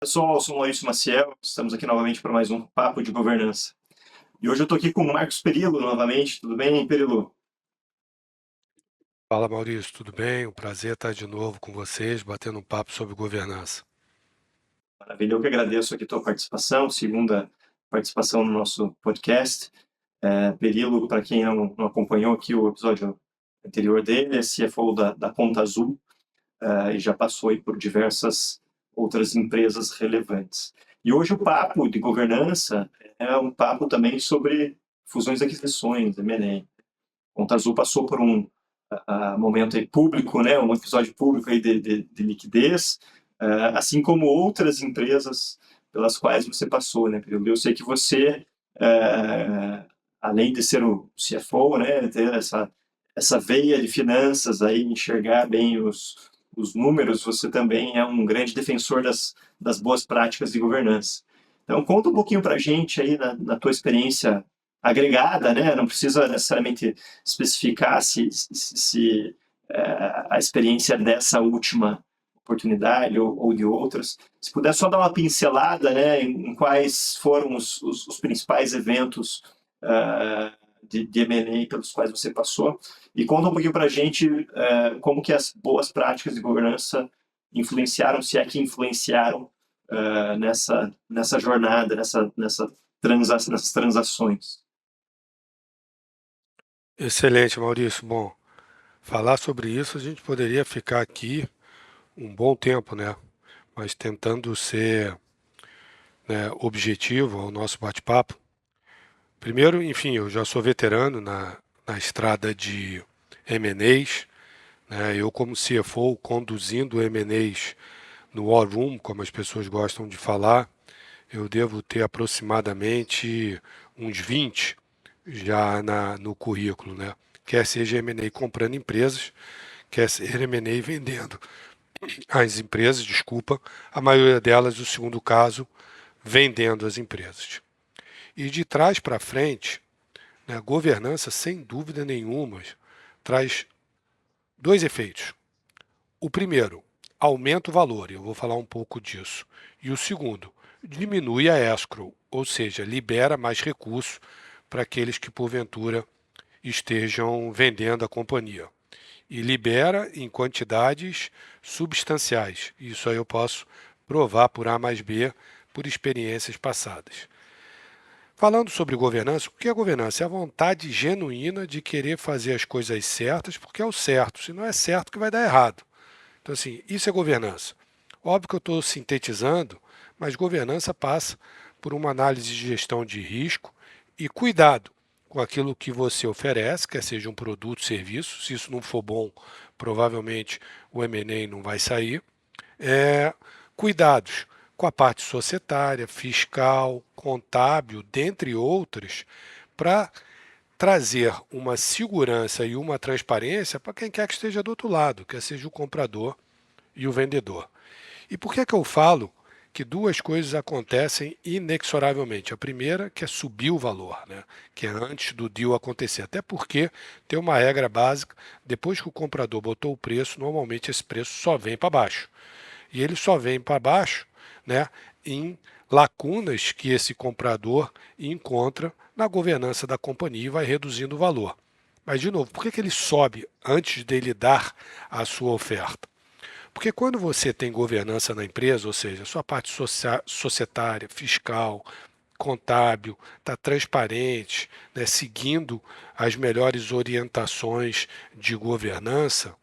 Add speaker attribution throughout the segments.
Speaker 1: Pessoal, eu sou o Maurício Maciel, estamos aqui novamente para mais um Papo de Governança. E hoje eu estou aqui com o Marcos Perillo novamente. Tudo bem, Perillo?
Speaker 2: Fala Maurício, tudo bem? Um prazer estar de novo com vocês, batendo um papo sobre governança.
Speaker 1: Maravilha, eu que agradeço aqui a tua participação, segunda participação no nosso podcast. Perillo, para quem não acompanhou aqui o episódio anterior dele, é CFO da Conta Azul, e já passou aí por diversas outras empresas relevantes. E hoje o papo de governança é um papo também sobre fusões e aquisições, M&A. Conta Azul passou por um momento aí público, né, um episódio público aí de liquidez, assim como outras empresas pelas quais você passou, né? Eu sei que você, além de ser o CFO, né, ter essa veia de finanças aí, enxergar bem os números, você também é um grande defensor das boas práticas de governança. Então, conta um pouquinho para a gente aí na tua experiência agregada, né? Não precisa necessariamente especificar se a experiência dessa última oportunidade ou de outras. Se puder só dar uma pincelada, né, em quais foram os principais eventos de M&A pelos quais você passou, e conta um pouquinho para a gente como que as boas práticas de governança influenciaram, se é que influenciaram nessa jornada, nessas transações.
Speaker 2: Excelente, Maurício. Bom, falar sobre isso a gente poderia ficar aqui um bom tempo, né? Mas tentando ser, né, objetivo ao nosso bate-papo. Primeiro, enfim, eu já sou veterano na estrada de M&As, né? Eu como CFO conduzindo M&As no War Room, como as pessoas gostam de falar, eu devo ter aproximadamente uns 20 já no currículo, né? Quer seja M&A comprando empresas, quer ser M&A vendendo as empresas, desculpa, a maioria delas, o segundo caso, vendendo as empresas. E de trás para frente, né, a governança, sem dúvida nenhuma, traz dois efeitos. O primeiro, aumenta o valor, eu vou falar um pouco disso. E o segundo, diminui a escrow, ou seja, libera mais recursos para aqueles que porventura estejam vendendo a companhia. E libera em quantidades substanciais. Isso aí eu posso provar por A mais B, por experiências passadas. Falando sobre governança, o que é governança? É a vontade genuína de querer fazer as coisas certas porque é o certo. Se não é certo, que vai dar errado. Então, assim, isso é governança. Óbvio que eu estou sintetizando, mas governança passa por uma análise de gestão de risco e cuidado com aquilo que você oferece, quer seja um produto, serviço. Se isso não for bom, provavelmente o M&A não vai sair. Cuidados com a parte societária, fiscal, contábil, dentre outras, para trazer uma segurança e uma transparência para quem quer que esteja do outro lado, quer seja o comprador e o vendedor. E por que eu falo que duas coisas acontecem inexoravelmente? A primeira, que é subir o valor, né? Que é antes do deal acontecer. Até porque tem uma regra básica, depois que o comprador botou o preço, normalmente esse preço só vem para baixo. E ele só vem para baixo, né, em lacunas que esse comprador encontra na governança da companhia e vai reduzindo o valor. Mas, de novo, por que ele sobe antes dele dar a sua oferta? Porque quando você tem governança na empresa, ou seja, sua parte societária, fiscal, contábil, está transparente, né, seguindo as melhores orientações de governança,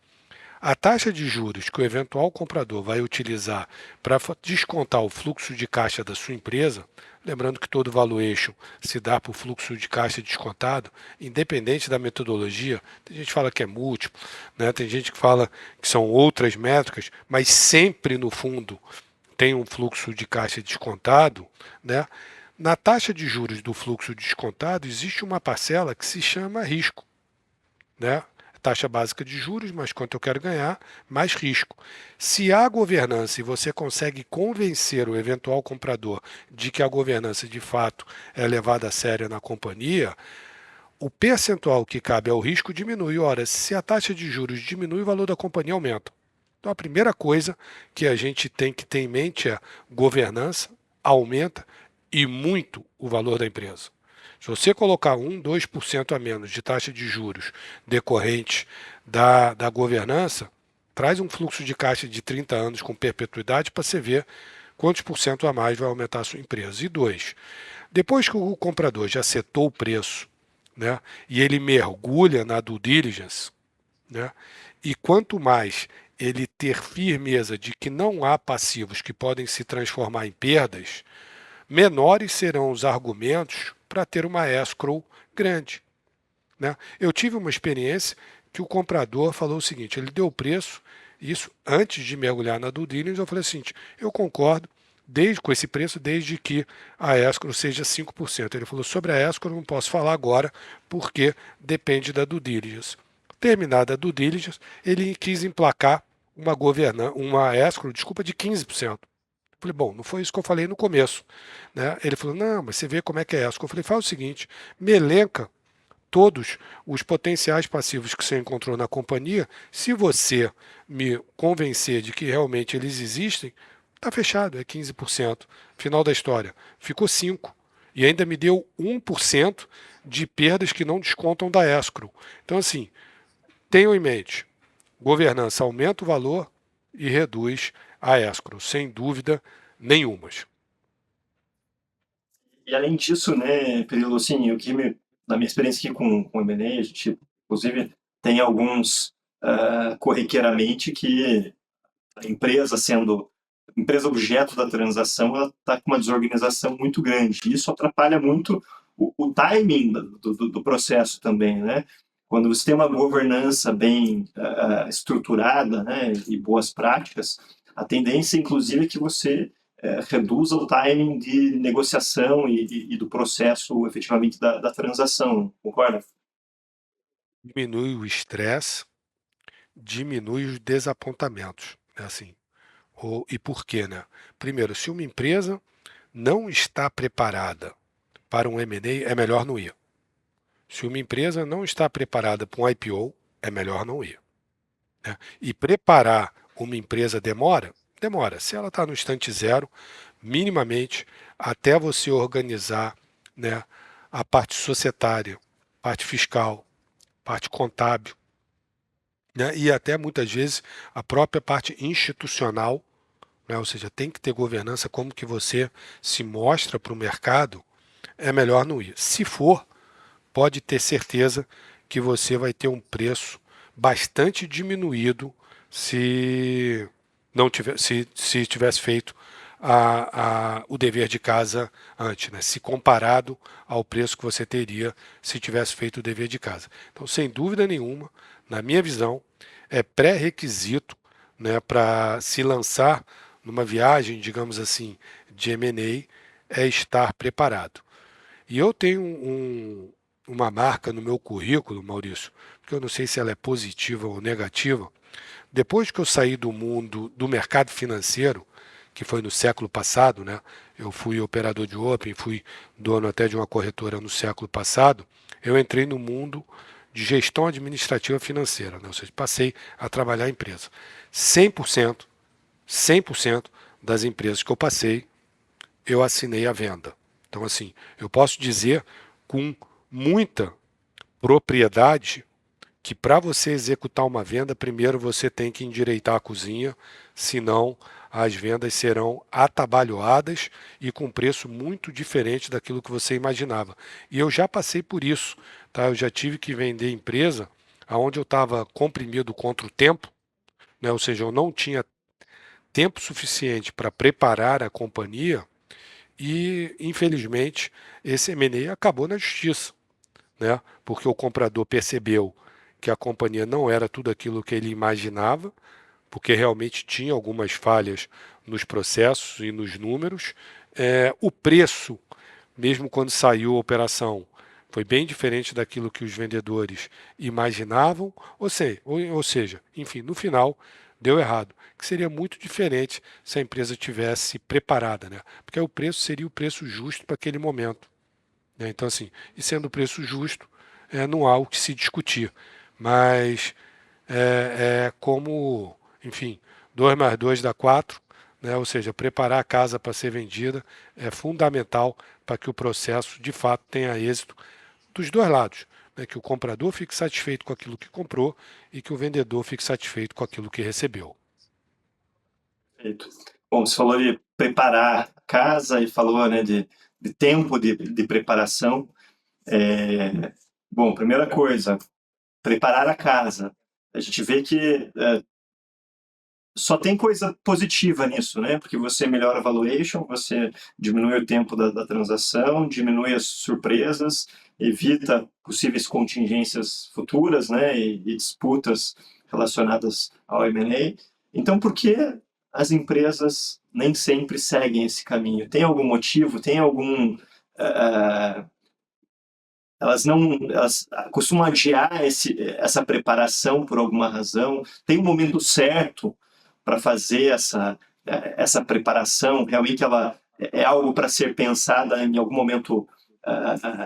Speaker 2: a taxa de juros que o eventual comprador vai utilizar para descontar o fluxo de caixa da sua empresa, lembrando que todo valuation se dá por fluxo de caixa descontado, independente da metodologia, tem gente que fala que é múltiplo, né? Tem gente que fala que são outras métricas, mas sempre no fundo tem um fluxo de caixa descontado, né? Na taxa de juros do fluxo descontado existe uma parcela que se chama risco, né? Taxa básica de juros, mais quanto eu quero ganhar, mais risco. Se há governança e você consegue convencer o eventual comprador de que a governança de fato é levada a sério na companhia, o percentual que cabe ao risco diminui. Ora, se a taxa de juros diminui, o valor da companhia aumenta. Então, a primeira coisa que a gente tem que ter em mente é governança aumenta e muito o valor da empresa. Se você colocar 1, 2% a menos de taxa de juros decorrente da governança, traz um fluxo de caixa de 30 anos com perpetuidade para você ver quantos por cento a mais vai aumentar a sua empresa. E dois, depois que o comprador já setou o preço, né, e ele mergulha na due diligence, né, e quanto mais ele ter firmeza de que não há passivos que podem se transformar em perdas, menores serão os argumentos para ter uma escrow grande. Né? Eu tive uma experiência que o comprador falou o seguinte, ele deu o preço, isso antes de mergulhar na due diligence, eu falei assim, eu concordo com esse preço desde que a escrow seja 5%. Ele falou, sobre a escrow eu não posso falar agora, porque depende da due diligence. Terminada a due diligence, ele quis emplacar uma escrow, desculpa, de 15%. Falei, bom, não foi isso que eu falei no começo. Né? Ele falou, não, mas você vê como é que é essa. Eu falei, faz o seguinte, me elenca todos os potenciais passivos que você encontrou na companhia. Se você me convencer de que realmente eles existem, está fechado, é 15%. Final da história. Ficou 5%. E ainda me deu 1% de perdas que não descontam da escrow. Então, assim, tenham em mente, governança aumenta o valor e reduz a escrow, sem dúvida nenhuma.
Speaker 1: E além disso, né, Perilo, assim, na minha experiência aqui com o M&A, a gente, inclusive, tem alguns corriqueiramente que a empresa empresa objeto da transação, ela está com uma desorganização muito grande. Isso atrapalha muito o timing do processo também, né? Quando você tem uma governança bem estruturada, né, e boas práticas, a tendência, inclusive, é que você reduza o timing de negociação e do processo, efetivamente, da transação. Concorda?
Speaker 2: Diminui o estresse, diminui os desapontamentos. Né? Assim, e por quê? Né? Primeiro, se uma empresa não está preparada para um M&A, é melhor não ir. Se uma empresa não está preparada para um IPO, é melhor não ir. Né? E preparar uma empresa demora? Demora. Se ela está no instante zero, minimamente, até você organizar, né, a parte societária, parte fiscal, parte contábil, né, e até muitas vezes a própria parte institucional, né, ou seja, tem que ter governança, como que você se mostra para o mercado, é melhor não ir. Se for, pode ter certeza que você vai ter um preço bastante diminuído se não tiver, se tivesse feito o dever de casa antes, né? Se comparado ao preço que você teria se tivesse feito o dever de casa. Então, sem dúvida nenhuma, na minha visão, é pré-requisito, né, para se lançar numa viagem, digamos assim, de M&A, é estar preparado. E eu tenho uma marca no meu currículo, Maurício, que eu não sei se ela é positiva ou negativa. Depois que eu saí do mundo do mercado financeiro, que foi no século passado, né? Eu fui operador de Open, fui dono até de uma corretora no século passado. Eu entrei no mundo de gestão administrativa financeira, né? Ou seja, passei a trabalhar em empresa. 100%, 100% das empresas que eu passei, eu assinei a venda. Então, assim, eu posso dizer com muita propriedade que para você executar uma venda, primeiro você tem que endireitar a cozinha, senão as vendas serão atabalhoadas e com preço muito diferente daquilo que você imaginava. E eu já passei por isso, tá? Eu já tive que vender empresa onde eu estava comprimido contra o tempo, né? Ou seja, eu não tinha tempo suficiente para preparar a companhia e, infelizmente, esse M&A acabou na justiça, né? Porque o comprador percebeu que a companhia não era tudo aquilo que ele imaginava, porque realmente tinha algumas falhas nos processos e nos números. O preço, mesmo quando saiu a operação, foi bem diferente daquilo que os vendedores imaginavam, ou seja, enfim, no final deu errado, que seria muito diferente se a empresa tivesse preparada, né? Porque o preço seria o preço justo para aquele momento. Né? Então, assim, e sendo o preço justo, não há o que se discutir. Mas como, enfim, 2 mais 2 dá 4, né? Ou seja, preparar a casa para ser vendida é fundamental para que o processo de fato tenha êxito dos dois lados, né? Que o comprador fique satisfeito com aquilo que comprou e que o vendedor fique satisfeito com aquilo que recebeu.
Speaker 1: Perfeito. Bom, você falou de preparar a casa e falou, né, de tempo de preparação. Bom, primeira coisa, preparar a casa. A gente vê que só tem coisa positiva nisso, né? Porque você melhora a valuation, você diminui o tempo da transação, diminui as surpresas, evita possíveis contingências futuras, né? E disputas relacionadas ao M&A. Então, por que as empresas nem sempre seguem esse caminho? Tem algum motivo? Tem algum elas costumam adiar essa preparação por alguma razão? Tem um momento certo para fazer essa preparação? Realmente ela é algo para ser pensada em algum momento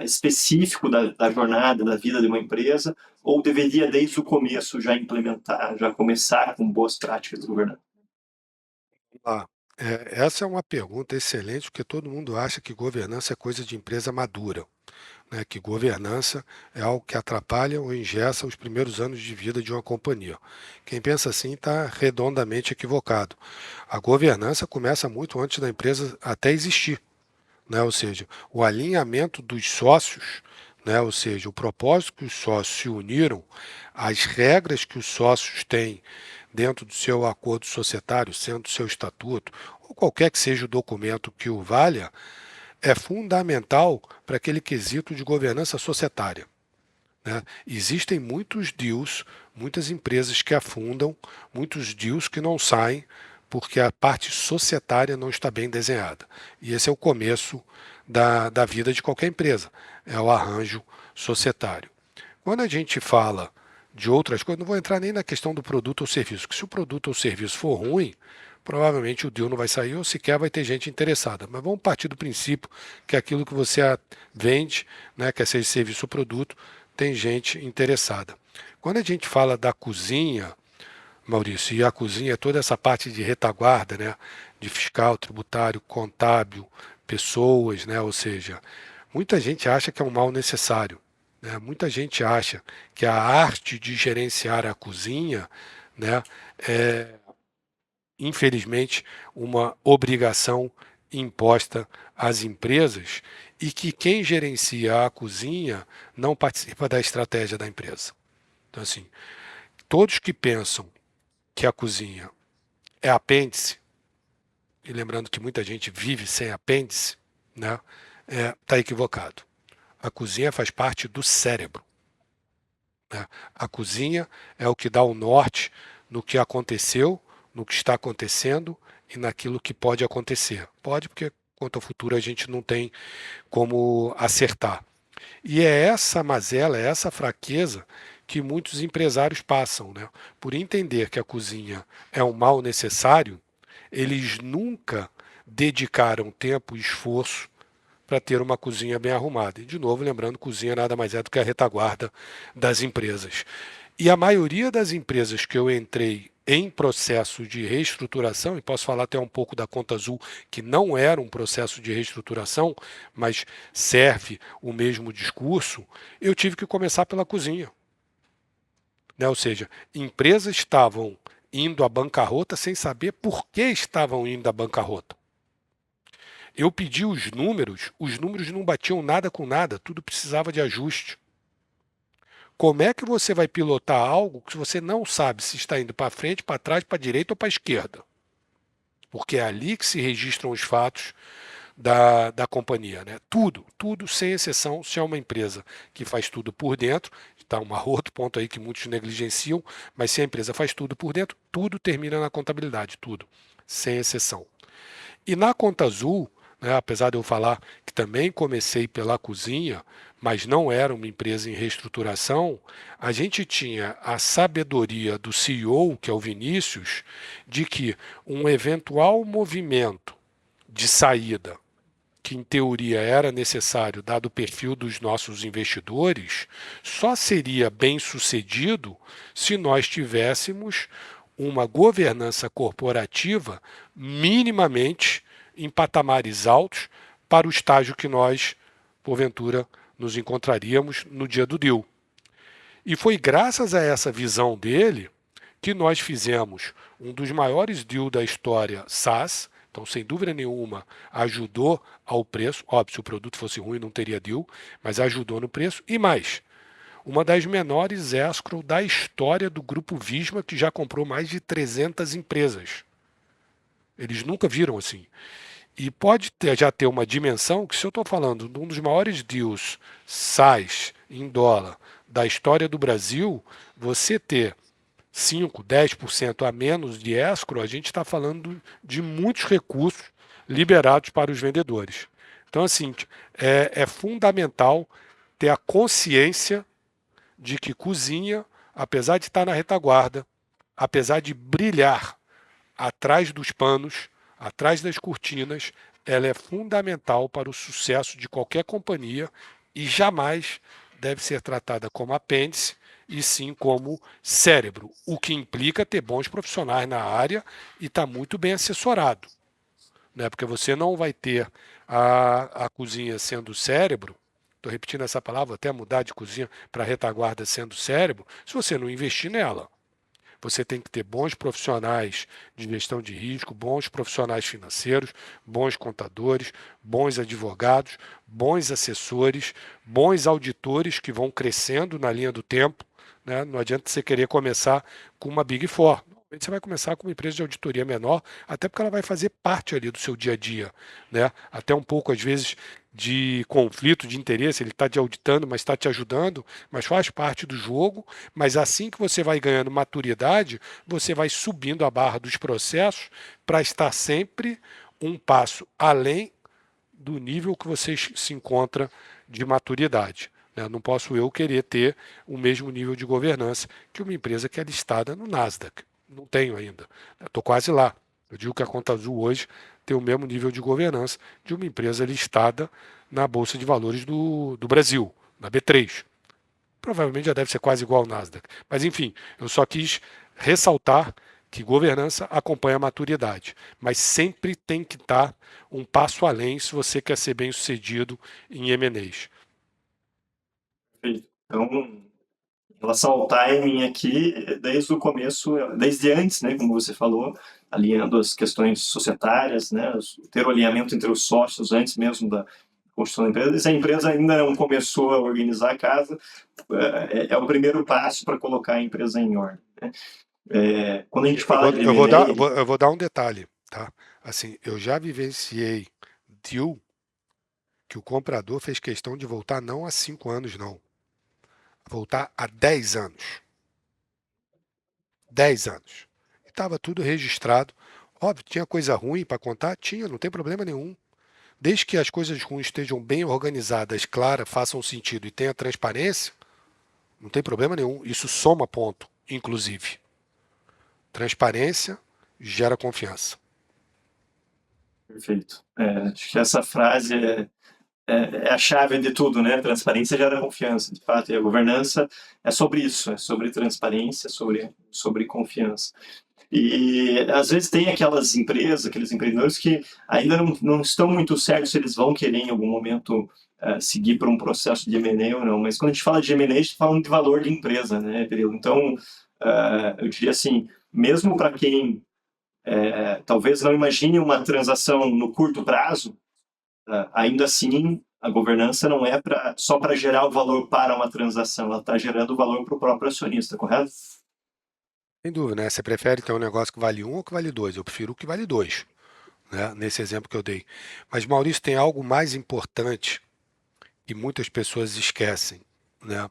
Speaker 1: específico da jornada, da vida de uma empresa? Ou deveria, desde o começo, já implementar, já começar com boas práticas de governança?
Speaker 2: Ah, essa é uma pergunta excelente, porque todo mundo acha que governança é coisa de empresa madura, né? Que governança é algo que atrapalha ou engessa os primeiros anos de vida de uma companhia. Quem pensa assim está redondamente equivocado. A governança começa muito antes da empresa até existir, né? Ou seja, o alinhamento dos sócios, né? Ou seja, o propósito que os sócios se uniram, as regras que os sócios têm dentro do seu acordo societário, sendo do seu estatuto, ou qualquer que seja o documento que o valha, é fundamental para aquele quesito de governança societária, né? Existem muitos deals, muitas empresas que afundam, muitos deals que não saem porque a parte societária não está bem desenhada. E esse é o começo da vida de qualquer empresa, é o arranjo societário. Quando a gente fala de outras coisas, não vou entrar nem na questão do produto ou serviço, porque se o produto ou serviço for ruim, provavelmente o deal não vai sair ou sequer vai ter gente interessada. Mas vamos partir do princípio que aquilo que você vende, né, quer seja serviço ou produto, tem gente interessada. Quando a gente fala da cozinha, Maurício, e a cozinha é toda essa parte de retaguarda, né, de fiscal, tributário, contábil, pessoas, né, ou seja, muita gente acha que é um mal necessário, né, muita gente acha que a arte de gerenciar a cozinha, né, é, infelizmente, uma obrigação imposta às empresas e que quem gerencia a cozinha não participa da estratégia da empresa. Então, assim, todos que pensam que a cozinha é apêndice, e lembrando que muita gente vive sem apêndice, né, está equivocado. A cozinha faz parte do cérebro, né? A cozinha é o que dá o norte no que aconteceu, no que está acontecendo e naquilo que pode acontecer. Pode, porque quanto ao futuro a gente não tem como acertar. E é essa mazela, é essa fraqueza que muitos empresários passam, né? Por entender que a cozinha é um mal necessário, eles nunca dedicaram tempo e esforço para ter uma cozinha bem arrumada. E, de novo, lembrando, cozinha nada mais é do que a retaguarda das empresas. E a maioria das empresas que eu entrei em processo de reestruturação, e posso falar até um pouco da Conta Azul, que não era um processo de reestruturação, mas serve o mesmo discurso, eu tive que começar pela cozinha, né? Ou seja, empresas estavam indo à bancarrota sem saber por que estavam indo à bancarrota. Eu pedi os números não batiam nada com nada, tudo precisava de ajuste. Como é que você vai pilotar algo que você não sabe se está indo para frente, para trás, para a direita ou para a esquerda? Porque é ali que se registram os fatos da companhia, né? Tudo sem exceção, se é uma empresa que faz tudo por dentro, está um outro ponto aí que muitos negligenciam, mas se a empresa faz tudo por dentro, tudo termina na contabilidade, tudo, sem exceção. E na Conta Azul, né, apesar de eu falar que também comecei pela cozinha, mas não era uma empresa em reestruturação, a gente tinha a sabedoria do CEO, que é o Vinícius, de que um eventual movimento de saída, que em teoria era necessário, dado o perfil dos nossos investidores, só seria bem sucedido se nós tivéssemos uma governança corporativa minimamente em patamares altos para o estágio que nós, porventura, nos encontraríamos no dia do deal. E foi graças a essa visão dele que nós fizemos um dos maiores deals da história SaaS. Então, sem dúvida nenhuma, ajudou ao preço. Óbvio, se o produto fosse ruim, não teria deal, mas ajudou no preço. E mais, uma das menores escrow da história do Grupo Visma, que já comprou mais de 300 empresas. Eles nunca viram assim. E pode já ter uma dimensão que, se eu estou falando de um dos maiores deals SaaS em dólar da história do Brasil, você ter 5, 10% a menos de escrow, a gente está falando de muitos recursos liberados para os vendedores. Então, assim, é fundamental ter a consciência de que cozinha, apesar de estar na retaguarda, apesar de brilhar atrás dos panos, atrás das cortinas, ela é fundamental para o sucesso de qualquer companhia e jamais deve ser tratada como apêndice, e sim como cérebro, o que implica ter bons profissionais na área e estar muito bem assessorado. Né? Porque você não vai ter a cozinha sendo cérebro, estou repetindo essa palavra, vou até mudar de cozinha para retaguarda sendo cérebro, se você não investir nela. Você tem que ter bons profissionais de gestão de risco, bons profissionais financeiros, bons contadores, bons advogados, bons assessores, bons auditores que vão crescendo na linha do tempo. Né? Não adianta você querer começar com uma Big Four. Normalmente você vai começar com uma empresa de auditoria menor, até porque ela vai fazer parte ali do seu dia a dia. Né? Até um pouco, às vezes, de conflito de interesse, ele está te auditando, mas está te ajudando, mas faz parte do jogo. Mas assim que você vai ganhando maturidade, você vai subindo a barra dos processos para estar sempre um passo além do nível que você se encontra de maturidade. Né? Não posso eu querer ter o mesmo nível de governança que uma empresa que é listada no Nasdaq. Não tenho ainda. Estou quase lá. Eu digo que a Conta Azul hoje tem o mesmo nível de governança de uma empresa listada na Bolsa de Valores do Brasil, na B3. Provavelmente já deve ser quase igual ao Nasdaq. Mas, enfim, eu só quis ressaltar que governança acompanha a maturidade, mas sempre tem que estar um passo além se você quer ser bem sucedido em M&As.
Speaker 1: Perfeito. Então, em relação ao timing aqui, desde o começo, desde antes, né, como você falou, alinhando as questões societárias, né, ter o alinhamento entre os sócios antes mesmo da construção da empresa. Se a empresa ainda não começou a organizar a casa, é o primeiro passo para colocar a empresa em ordem. Né? Quando a gente fala de M&A...
Speaker 2: Eu vou dar um detalhe. Tá? Assim, eu já vivenciei deal que o comprador fez questão de voltar não há 5 anos, não. Voltar há 10 anos. 10 anos. Estava tudo registrado. Óbvio, tinha coisa ruim para contar? Tinha, não tem problema nenhum. Desde que as coisas ruins estejam bem organizadas, claras, façam sentido e tenha transparência, não tem problema nenhum. Isso soma ponto, inclusive. Transparência gera confiança.
Speaker 1: Perfeito. Acho que essa frase é a chave de tudo, né? Transparência gera confiança, de fato, e a governança é sobre isso, é sobre transparência, sobre confiança. E às vezes tem aquelas empresas, aqueles empreendedores que ainda não estão muito certos se eles vão querer em algum momento seguir por um processo de M&A ou não. Mas quando a gente fala de M&A, a gente está falando de valor de empresa, né, Perilo? Então, eu diria assim, mesmo para quem talvez não imagine uma transação no curto prazo, ainda assim, a governança não é só para gerar o valor para uma transação, ela está gerando o valor para o próprio acionista, correto?
Speaker 2: Sem dúvida, né? Você prefere ter um negócio que vale 1 ou que vale 2? Eu prefiro o que vale 2, né? Nesse exemplo que eu dei. Mas, Maurício, tem algo mais importante que muitas pessoas esquecem, né?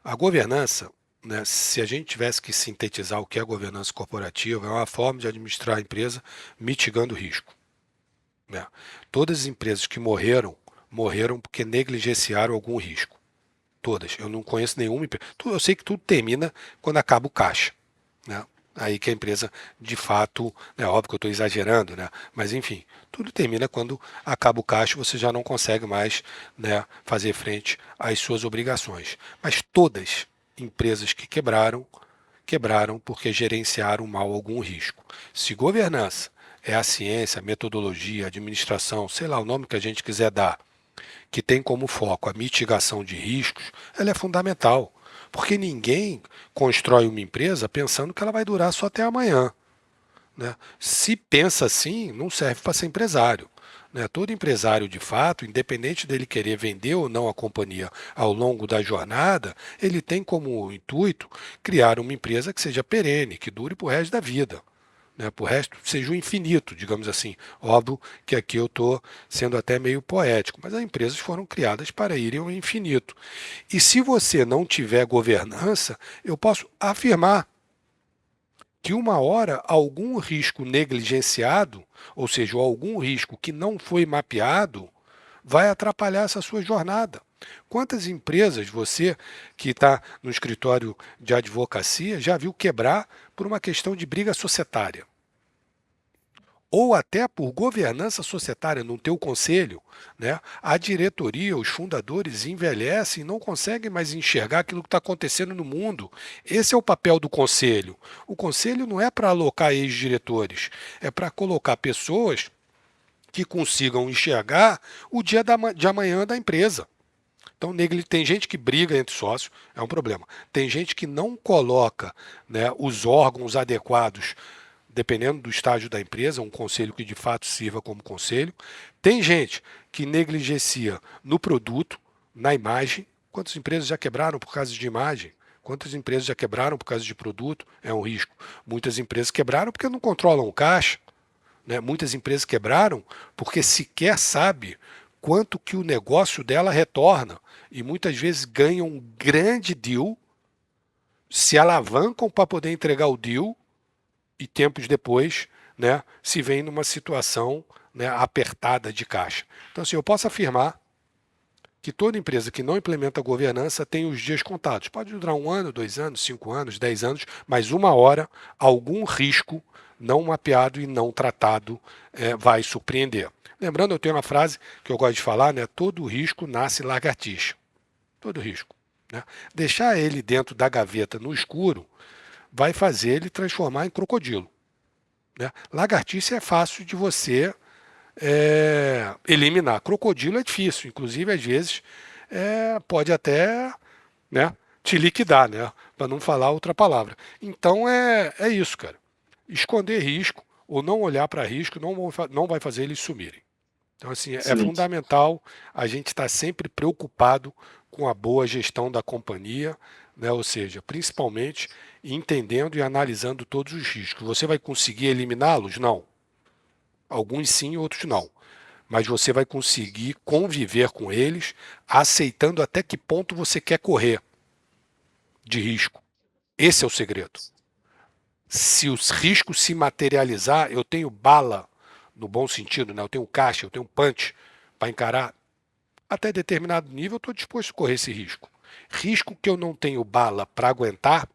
Speaker 2: A governança, né, se a gente tivesse que sintetizar o que é a governança corporativa, é uma forma de administrar a empresa mitigando o risco. Né? Todas as empresas que morreram, morreram porque negligenciaram algum risco. Todas. Eu não conheço nenhuma empresa. Eu sei que tudo termina quando acaba o caixa. Né? Aí que a empresa, de fato, é óbvio que eu estou exagerando, né? Mas enfim, tudo termina quando acaba o caixa, você já não consegue mais, né, fazer frente às suas obrigações. Mas todas empresas que quebraram, quebraram porque gerenciaram mal algum risco. Se governança é a ciência, a metodologia, a administração, sei lá o nome que a gente quiser dar, que tem como foco a mitigação de riscos, ela é fundamental. Porque ninguém constrói uma empresa pensando que ela vai durar só até amanhã, né? Se pensa assim, não serve para ser empresário, né? Todo empresário, de fato, independente dele querer vender ou não a companhia ao longo da jornada, ele tem como intuito criar uma empresa que seja perene, que dure para o resto da vida, né? Para o resto seja o infinito, digamos assim. Óbvio que aqui eu estou sendo até meio poético, mas as empresas foram criadas para irem ao infinito. E se você não tiver governança, eu posso afirmar que uma hora algum risco negligenciado, ou seja, algum risco que não foi mapeado, vai atrapalhar essa sua jornada. Quantas empresas você que está no escritório de advocacia já viu quebrar por uma questão de briga societária? Ou até por governança societária no teu conselho, né? A diretoria, os fundadores envelhecem e não conseguem mais enxergar aquilo que está acontecendo no mundo. Esse é o papel do conselho. O conselho não é para alocar ex-diretores, é para colocar pessoas que consigam enxergar o dia de amanhã da empresa. Então, tem gente que briga entre sócios, é um problema. Tem gente que não coloca, né, os órgãos adequados, dependendo do estágio da empresa, um conselho que de fato sirva como conselho. Tem gente que negligencia no produto, na imagem. Quantas empresas já quebraram por causa de imagem? Quantas empresas já quebraram por causa de produto? É um risco. Muitas empresas quebraram porque não controlam o caixa, né? Muitas empresas quebraram porque sequer sabe quanto que o negócio dela retorna. E muitas vezes ganham um grande deal, se alavancam para poder entregar o deal e tempos depois, né, se vem numa situação, né, apertada de caixa. Então, assim, eu posso afirmar que toda empresa que não implementa governança tem os dias contados. Pode durar 1 ano, 2 anos, 5 anos, 10 anos, mas uma hora algum risco não mapeado e não tratado vai surpreender. Lembrando, eu tenho uma frase que eu gosto de falar, né? Todo risco nasce lagartixa. Todo risco, né? Deixar ele dentro da gaveta no escuro vai fazer ele transformar em crocodilo, né? Lagartixa é fácil de você eliminar. Crocodilo é difícil, inclusive às vezes pode até, né, te liquidar, né, para não falar outra palavra. Então é isso, cara. Esconder risco ou não olhar para risco não vai fazer eles sumirem. Então, assim, é
Speaker 1: Excelente.
Speaker 2: fundamental a gente estar sempre preocupado com a boa gestão da companhia, né? Ou seja, principalmente entendendo e analisando todos os riscos. Você vai conseguir eliminá-los? Não. Alguns sim, outros não. Mas você vai conseguir conviver com eles, aceitando até que ponto você quer correr de risco. Esse é o segredo. Se os riscos se materializar, eu tenho bala, no bom sentido, né? Eu tenho caixa, eu tenho punch para encarar. Até determinado nível, eu estou disposto a correr esse risco. Risco que eu não tenho bala para aguentar,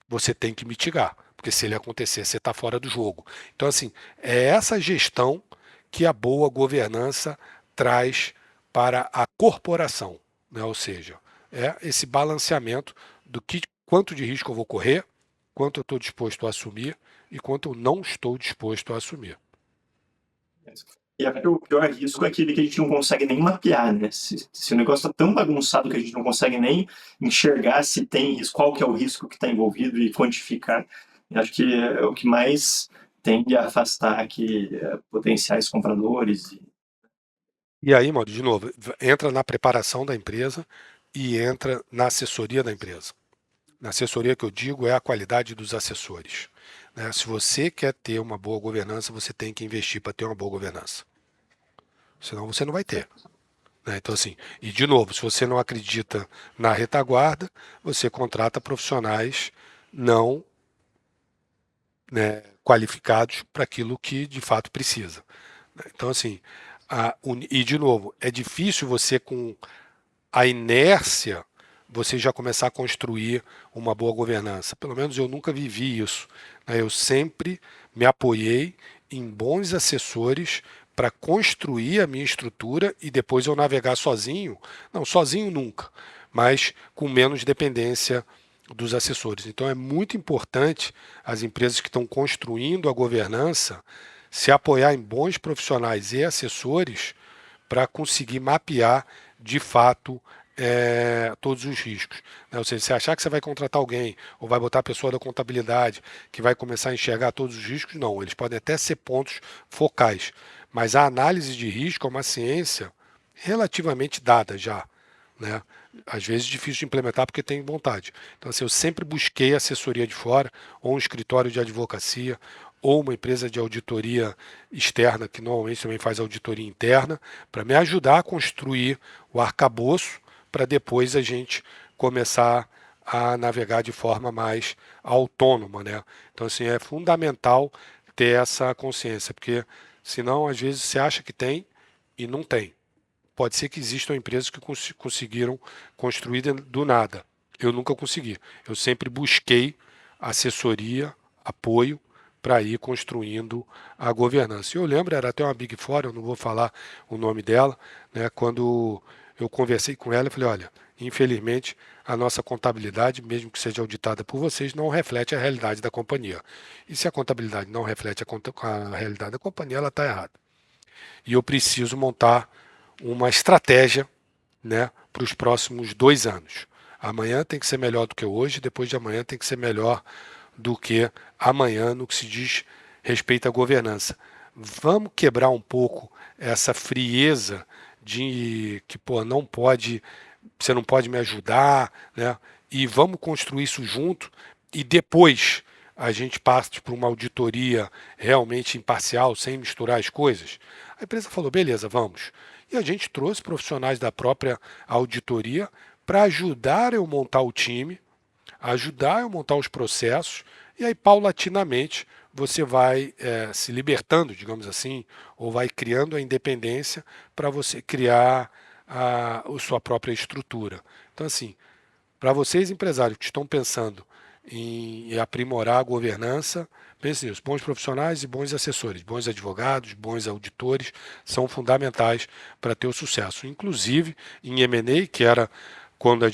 Speaker 2: você tem que mitigar, porque se ele acontecer, você está fora do jogo. Então, assim, é essa gestão que a boa governança traz para a corporação, né? Ou seja, é esse balanceamento do que quanto de risco eu vou correr, quanto eu estou disposto a assumir e quanto eu não estou disposto a assumir.
Speaker 1: E acho que o pior risco é aquele que a gente não consegue nem mapear, né? Se o negócio está tão bagunçado que a gente não consegue nem enxergar se tem risco, qual que é o risco que está envolvido e quantificar. Eu acho que é o que mais tende a afastar aqui potenciais compradores.
Speaker 2: E aí, Mauro, de novo, entra na preparação da empresa e entra na assessoria da empresa. Na assessoria que eu digo é a qualidade dos assessores, né? Se você quer ter uma boa governança, você tem que investir para ter uma boa governança. Senão você não vai ter, né? Então, assim, e de novo, se você não acredita na retaguarda, você contrata profissionais não, né, qualificados para aquilo que de fato precisa, né? Então, assim, e de novo, é difícil você com a inércia você já começar a construir uma boa governança. Pelo menos eu nunca vivi isso, né? Eu sempre me apoiei em bons assessores para construir a minha estrutura e depois eu navegar sozinho. Não, sozinho nunca, mas com menos dependência dos assessores. Então é muito importante as empresas que estão construindo a governança se apoiar em bons profissionais e assessores para conseguir mapear de fato todos os riscos. Né? Ou seja, se achar que você vai contratar alguém ou vai botar a pessoa da contabilidade que vai começar a enxergar todos os riscos, não. Eles podem até ser pontos focais, mas a análise de risco é uma ciência relativamente dada já. Né? Às vezes difícil de implementar porque tem vontade. Então, assim, eu sempre busquei assessoria de fora, ou um escritório de advocacia, ou uma empresa de auditoria externa, que normalmente também faz auditoria interna, para me ajudar a construir o arcabouço para depois a gente começar a navegar de forma mais autônoma, né? Então, assim, é fundamental ter essa consciência, porque senão, às vezes, você acha que tem e não tem. Pode ser que existam empresas que conseguiram construir do nada. Eu nunca consegui. Eu sempre busquei assessoria, apoio para ir construindo a governança. Eu lembro, era até uma Big Four, eu não vou falar o nome dela, né? Quando eu conversei com ela, eu falei, olha, infelizmente a nossa contabilidade, mesmo que seja auditada por vocês, não reflete a realidade da companhia. E se a contabilidade não reflete a realidade da companhia, ela está errada. E eu preciso montar uma estratégia, né, para os próximos 2 anos. Amanhã tem que ser melhor do que hoje, depois de amanhã tem que ser melhor do que amanhã no que se diz respeito à governança. Vamos quebrar um pouco essa frieza de que pô, não pode, você não pode me ajudar, né? E vamos construir isso junto e depois a gente parte para uma auditoria realmente imparcial, sem misturar as coisas. A empresa falou, beleza, vamos. E a gente trouxe profissionais da própria auditoria para ajudar eu montar o time, ajudar eu montar os processos, e aí paulatinamente você vai se libertando, digamos assim, ou vai criando a independência para você criar a sua própria estrutura. Então, assim, para vocês empresários que estão pensando em aprimorar a governança, pense nisso. Bons profissionais e bons assessores, bons advogados, bons auditores são fundamentais para ter o sucesso. Inclusive em M&A, que era quando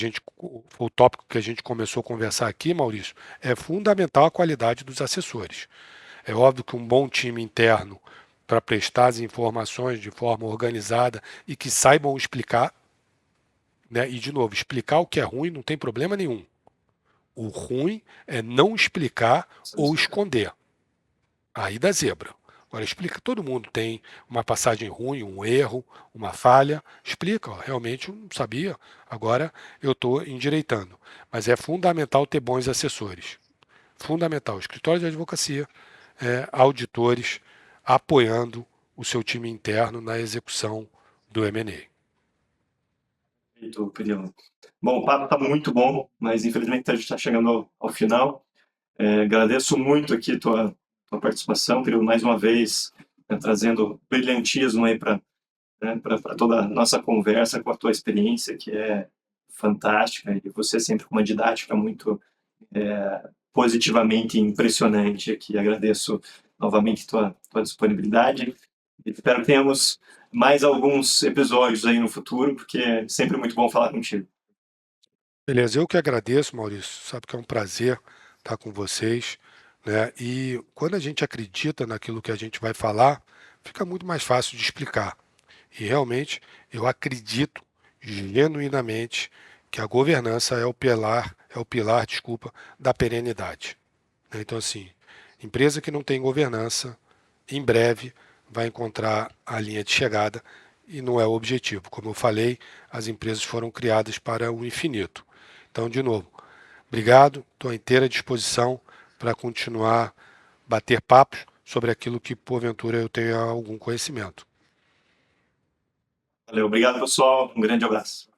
Speaker 2: o tópico que a gente começou a conversar aqui, Maurício, é fundamental a qualidade dos assessores. É óbvio que um bom time interno para prestar as informações de forma organizada e que saibam explicar, né? E de novo, explicar o que é ruim não tem problema nenhum. O ruim é não explicar
Speaker 1: Sabe
Speaker 2: ou
Speaker 1: explicar.
Speaker 2: esconder. Aí dá zebra. Agora explica, todo mundo tem uma passagem ruim, um erro, uma falha. Explica, ó, realmente eu não sabia, agora eu estou endireitando. Mas é fundamental ter bons assessores. Fundamental. Escritório de advocacia, auditores apoiando o seu time interno na execução do M&A.
Speaker 1: Perfeito, Pedro. Bom, o papo está muito bom, mas infelizmente a gente está chegando ao final. Agradeço muito aqui tua participação, Pedro, mais uma vez, trazendo brilhantismo aí para, né, para toda a nossa conversa com a tua experiência, que é fantástica, e você sempre com uma didática muito positivamente impressionante aqui. Agradeço novamente tua disponibilidade e espero que tenhamos mais alguns episódios aí no futuro, porque é sempre muito bom falar contigo.
Speaker 2: Beleza, eu que agradeço, Maurício. Sabe que é um prazer estar com vocês, né? E quando a gente acredita naquilo que a gente vai falar, fica muito mais fácil de explicar. E realmente eu acredito genuinamente que a governança é o pilar, desculpa, da perenidade. Né? Então, assim, empresa que não tem governança, em breve vai encontrar a linha de chegada e não é o objetivo. Como eu falei, as empresas foram criadas para o infinito. Então, de novo, obrigado, estou à inteira disposição para continuar bater papos sobre aquilo que porventura eu tenha algum conhecimento.
Speaker 1: Valeu, obrigado pessoal, um grande abraço.